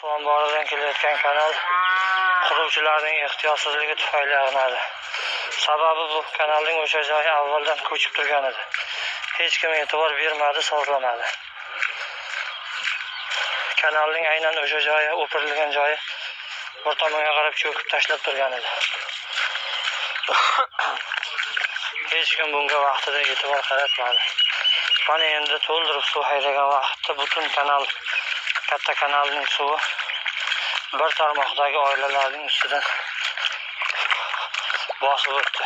Suv omboridan kelayotgan kanal quruvchilarning ehtiyotsizligi tufayli ag'nadi. Sababi bu kanalning o'sha joyi avvaldan ko'chib turgan edi. Hech kim e'tibor bermadi, sozlamadi. Kanalning aynan o'sha joyi, o'pirilgan joyi bir tomonga qarab cho'kib tashlab turgan edi. Hech kim bunga vaqtida e'tibor qaratmadi. Mana endi to'ldirib suv haydagan vaqtda butun kanal, katta kanalning suvi bir tarmoqdagi oilalarning ustidan bosib o'tdi.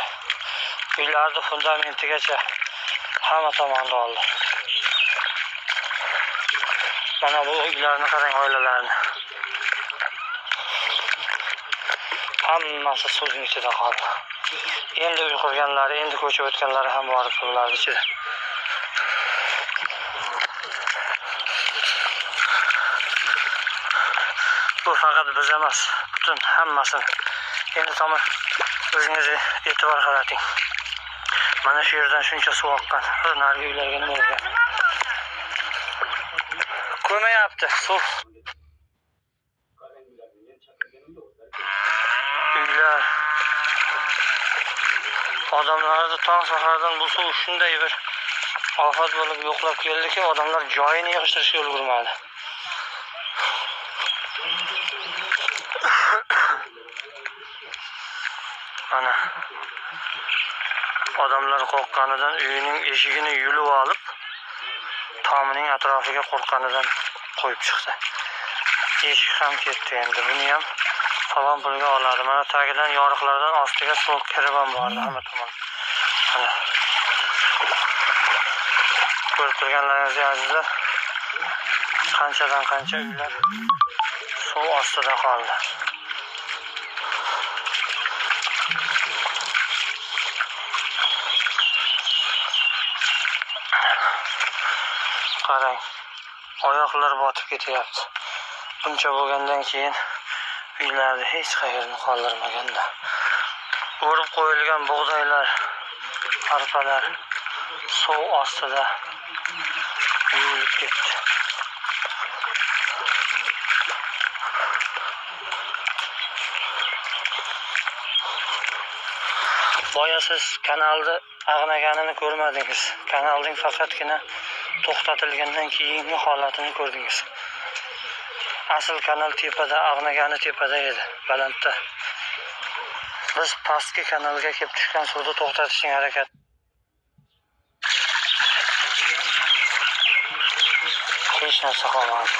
Uylarning fundamentigacha hamma tomonda oldi. Mana bu uylarni qarang, oilalarni. Hammasi suvning ichida qoldi. Endi uy qurganlari, endi ko'chib o'tganlari ham bor suvlar ichida. Bu faqat biz emas, butun hammasini. Endi tomon o'zingiz e'tibor qarating. Mana shu yerdan shuncha suv oqqan. Narigi uylarga nima bo'lgan? Ko'mayapti suv. Uylar, odamlarni tong sahardan bu suv shunday bir ofat bo'lib yo'qlab keldiki, odamlar joyini yig'ishtirishga ulgurmadi. Mana odamlar qo'rqqanidan uyining eshigini yulib olib, tomining atrofiga qo'rqqanidan qo'yib chiqdi. Eshik ham ketdi endi. Buni ham falon pulga oladi. Mana tagidan yoriqlardan ostiga suv kirib ham bordi hamma tomon. Mana ko'rib turganlaringiz azizlar, qanchadan qancha uylar suv ostida qoldi. Qarang, oyoqlar botib ketyapti. Buncha bo'lgandan keyin uylarda hech qayerni qoldirmaganda. O'rib qo'yilgan bug'doylar, arpalar suv ostida yuvilib ketdi. Boya siz kanalni ag'naganini ko'rmadingiz. Kanalning faqatgina to'xtatilgandan keyingi holatini ko'rdingiz. Asl kanal tepada, ag'nagani tepada edi, balandda. Biz pastki kanalga kelib tushgan suvni to'xtatishning harakat. Hech narsa qolmadi.